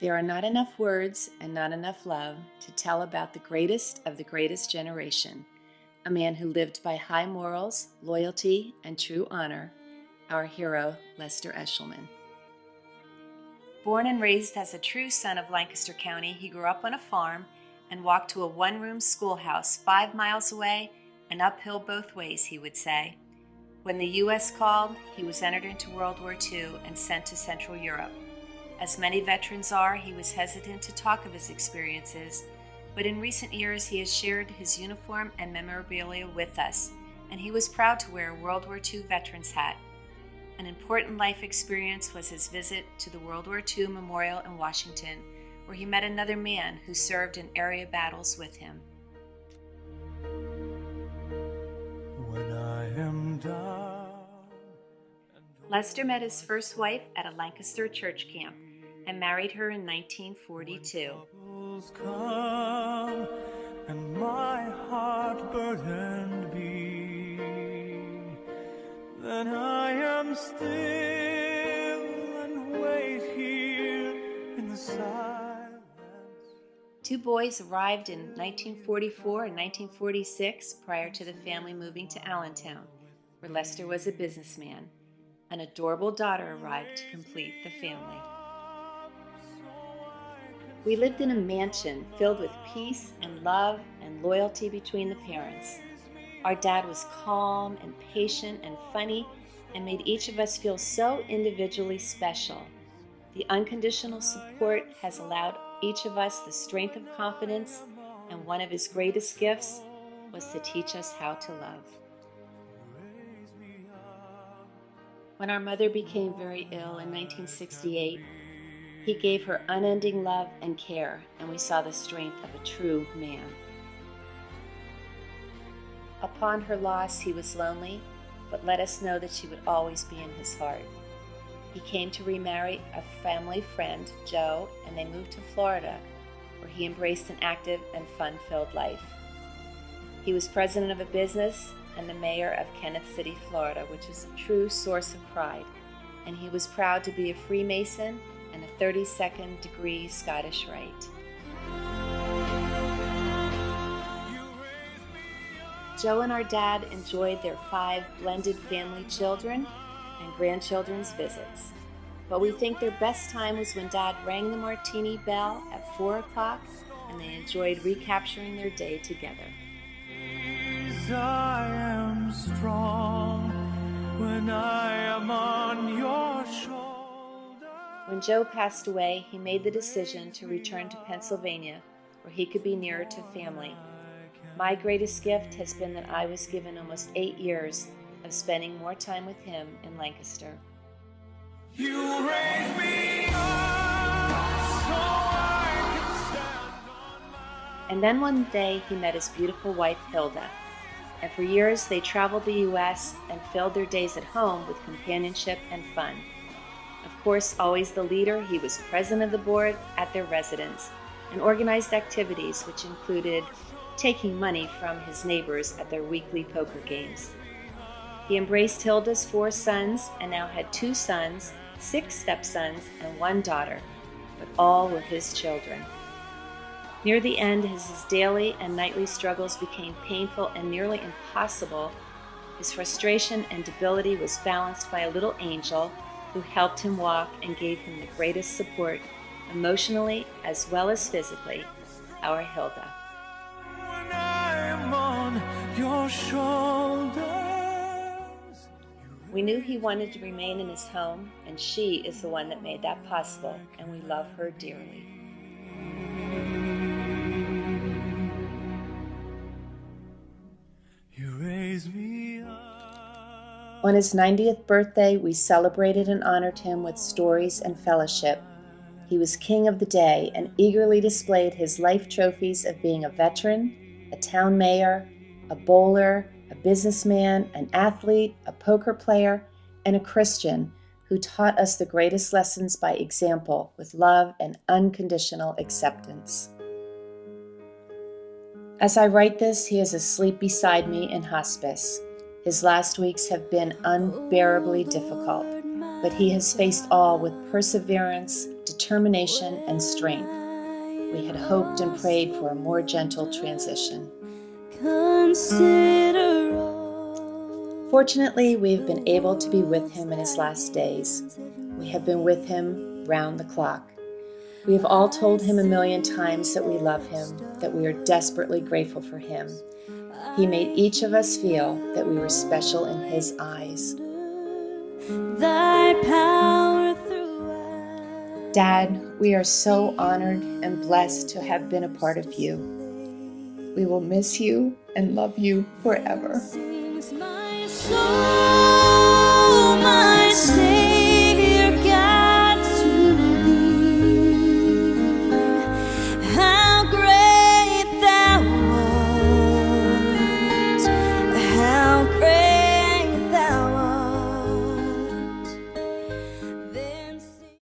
There are not enough words and not enough love to tell about the greatest of the greatest generation, a man who lived by high morals, loyalty, and true honor, our hero, Lester Eshelman. Born and raised as a true son of Lancaster County, he grew up on a farm and walked to a one-room schoolhouse 5 miles away and uphill both ways, he would say. When the U.S. called, he was entered into World War II and sent to Central Europe. As many veterans are, he was hesitant to talk of his experiences, but in recent years he has shared his uniform and memorabilia with us, and he was proud to wear a World War II veteran's hat. An important life experience was his visit to the World War II Memorial in Washington, where he met another man who served in area battles with him. When I am done. Lester met his first wife at a Lancaster church camp and married her in 1942. Come, and my heart burdened be, then I am still and wait here in the silence. Two boys arrived in 1944 and 1946 prior to the family moving to Allentown, where Lester was a businessman. An adorable daughter arrived to complete the family. We lived in a mansion filled with peace and love and loyalty between the parents. Our dad was calm and patient and funny and made each of us feel so individually special. The unconditional support has allowed each of us the strength of confidence, and one of his greatest gifts was to teach us how to love. When our mother became very ill in 1968, he gave her unending love and care, and we saw the strength of a true man. Upon her loss, he was lonely, but let us know that she would always be in his heart. He came to remarry a family friend, Joe, and they moved to Florida, where he embraced an active and fun-filled life. He was president of a business and the mayor of Kenneth City, Florida, which is a true source of pride, and he was proud to be a Freemason and a 32nd degree Scottish Rite. Joe and our dad enjoyed their 5 blended family children and grandchildren's visits, but we think their best time was when Dad rang the martini bell at 4 o'clock and they enjoyed recapturing their day together. I am strong when I am on your shoulder. When Joe passed away, he made the decision to return to Pennsylvania, where he could be nearer to family. My greatest gift has been that I was given almost 8 years of spending more time with him in Lancaster. You raised me up so I can stand on my... And then one day he met his beautiful wife Hilda, and for years they traveled the U.S. and filled their days at home with companionship and fun. Of course, always the leader, he was president of the board at their residence and organized activities which included taking money from his neighbors at their weekly poker games. He embraced Hilda's 4 sons and now had 2 sons, 6 stepsons, and 1 daughter, but all were his children. Near the end, as his daily and nightly struggles became painful and nearly impossible, his frustration and debility was balanced by a little angel who helped him walk and gave him the greatest support, emotionally as well as physically, our Hilda. When I am on your shoulders. We knew he wanted to remain in his home, and she is the one that made that possible, and we love her dearly. You raise me up. On his 90th birthday, we celebrated and honored him with stories and fellowship. He was king of the day and eagerly displayed his life trophies of being a veteran, a town mayor, a bowler, a businessman, an athlete, a poker player, and a Christian who taught us the greatest lessons by example with love and unconditional acceptance. As I write this, he is asleep beside me in hospice. His last weeks have been unbearably difficult. but he has faced all with perseverance, determination, and strength. We had hoped and prayed for a more gentle transition. Fortunately, we have been able to be with him in his last days. We have been with him round the clock. We have all told him a million times that we love him, that we are desperately grateful for him. He made each of us feel that we were special in his eyes. Dad, we are so honored and blessed to have been a part of you. We will miss you and love you forever. My soul, my Savior.